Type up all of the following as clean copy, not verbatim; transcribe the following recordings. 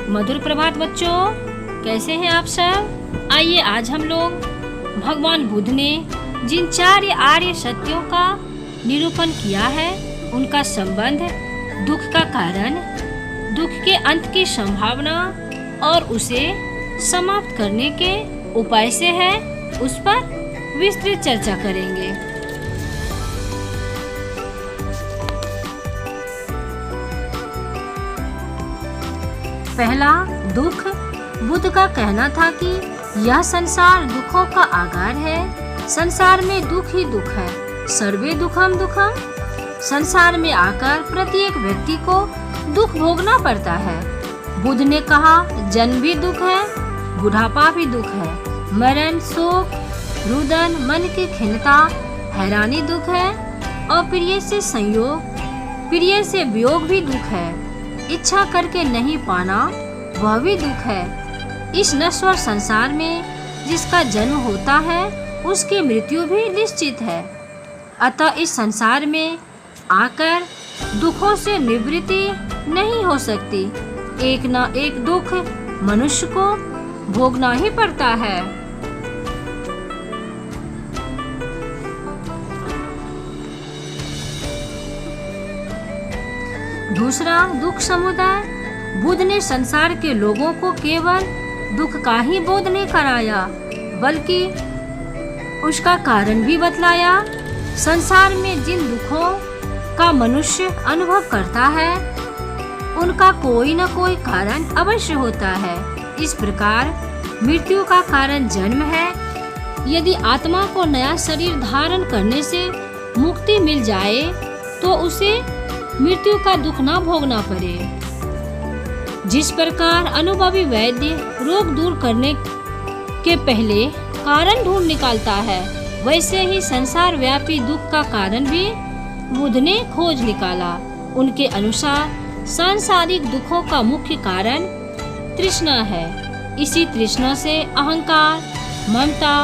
मधुर प्रभात बच्चों, कैसे हैं आप सब। आइए आज हम लोग भगवान बुद्ध ने जिन 4 आर्य सत्यों का निरूपण किया है उनका संबंध दुख का कारण, दुख के अंत की संभावना और उसे समाप्त करने के उपाय से है, उस पर विस्तृत चर्चा करेंगे। पहला, दुख। बुद्ध का कहना था कि यह संसार दुखों का आगार है। संसार में दुख ही दुख है। सर्वे दुखम दुखम। संसार में आकर प्रत्येक व्यक्ति को दुख भोगना पड़ता है। बुद्ध ने कहा, जन्म भी दुख है, बुढ़ापा भी दुख है, मरण, शोक, रुदन, मन की खिन्नता, हैरानी दुख है, और प्रिय से संयोग, प्रिय से वियोग भी दुख है। इच्छा करके नहीं पाना वह भी दुख है। इस नश्वर संसार में जिसका जन्म होता है उसकी मृत्यु भी निश्चित है। अतः इस संसार में आकर दुखों से निवृत्ति नहीं हो सकती। एक न एक दुख मनुष्य को भोगना ही पड़ता है। दूसरा, दुख समुदाय। बुद्ध ने संसार के लोगों को केवल दुख का ही बोध नहीं कराया, बल्कि उसका कारण भी बतलाया। संसार में जिन दुखों का मनुष्य अनुभव करता है उनका कोई न कोई कारण अवश्य होता है। इस प्रकार मृत्यु का कारण जन्म है। यदि आत्मा को नया शरीर धारण करने से मुक्ति मिल जाए तो उसे मृत्यु का दुख ना भोगना पड़े। जिस प्रकार अनुभवी वैद्य रोग दूर करने के पहले कारण ढूंढ निकालता है, वैसे ही संसार व्यापी दुख का कारण भी बुद्ध ने खोज निकाला। उनके अनुसार सांसारिक दुखों का मुख्य कारण तृष्णा है। इसी तृष्णा से अहंकार, ममता,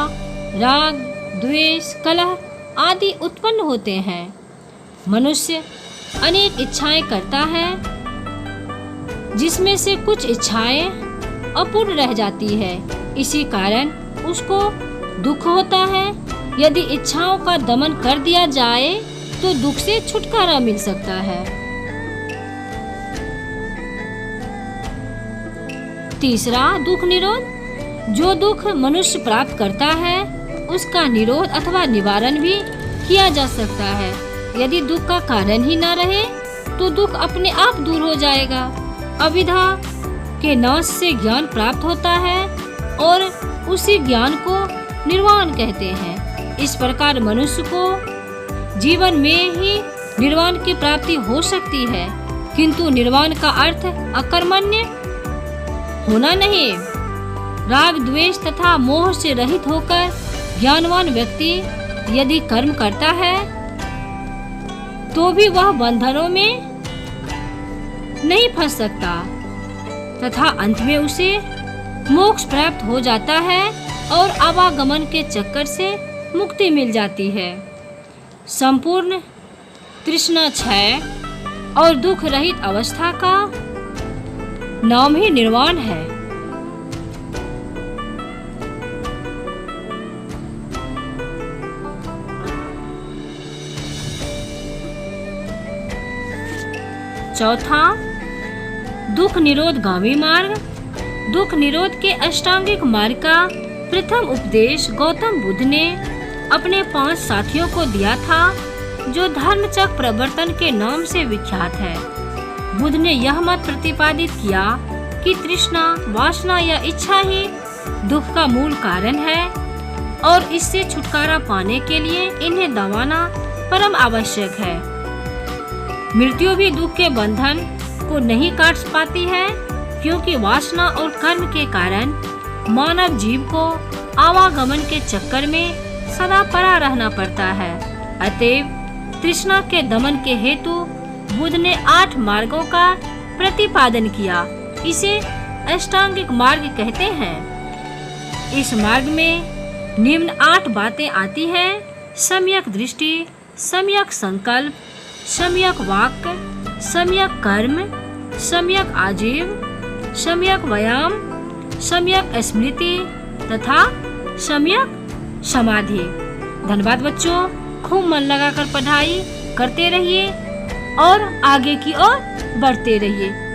राग, द्वेष, कलह आदि उत्पन्न होते हैं। मनुष्य अनेक इच्छाएं करता है, जिसमें से कुछ इच्छाएं अपूर्ण रह जाती है। इसी कारण उसको दुख होता है। यदि इच्छाओं का दमन कर दिया जाए तो दुख से छुटकारा मिल सकता है। तीसरा, दुख निरोध। जो दुख मनुष्य प्राप्त करता है उसका निरोध अथवा निवारण भी किया जा सकता है। यदि दुख का कारण ही न रहे तो दुख अपने आप दूर हो जाएगा। अविद्या के नाश से ज्ञान प्राप्त होता है और उसी ज्ञान को निर्वाण कहते हैं। इस प्रकार मनुष्य को जीवन में ही निर्वाण की प्राप्ति हो सकती है, किंतु निर्वाण का अर्थ अकर्मण्य होना नहीं। राग, द्वेष तथा मोह से रहित होकर ज्ञानवान व्यक्ति यदि कर्म करता है तो भी वह बंधनों में नहीं फंस सकता तथा अंत में उसे मोक्ष प्राप्त हो जाता है और आवागमन के चक्कर से मुक्ति मिल जाती है। संपूर्ण तृष्णा क्षय और दुख रहित अवस्था का नाम ही निर्वाण है। चौथा, दुख निरोध गामी मार्ग। दुख निरोध के अष्टांगिक मार्ग का प्रथम उपदेश गौतम बुद्ध ने अपने 5 साथियों को दिया था, जो धर्मचक्र प्रवर्तन के नाम से विख्यात है। बुद्ध ने यह मत प्रतिपादित किया कि तृष्णा, वासना या इच्छा ही दुख का मूल कारण है और इससे छुटकारा पाने के लिए इन्हें दबाना परम आवश्यक है। मृत्यु भी दुख के बंधन को नहीं काट पाती है, क्योंकि वासना और कर्म के कारण मानव जीव को आवागमन के चक्कर में सदा पड़ा रहना पड़ता है। अतएव तृष्णा के दमन के हेतु बुद्ध ने 8 मार्गों का प्रतिपादन किया। इसे अष्टांगिक मार्ग कहते हैं। इस मार्ग में निम्न 8 बातें आती हैं: सम्यक दृष्टि, सम्यक संकल्प, सम्यक वाक्य, सम्यक कर्म, सम्यक आजीव, सम्यक व्यायाम, सम्यक स्मृति तथा सम्यक समाधि। धन्यवाद बच्चों, खूब मन लगाकर पढ़ाई करते रहिए और आगे की ओर बढ़ते रहिए।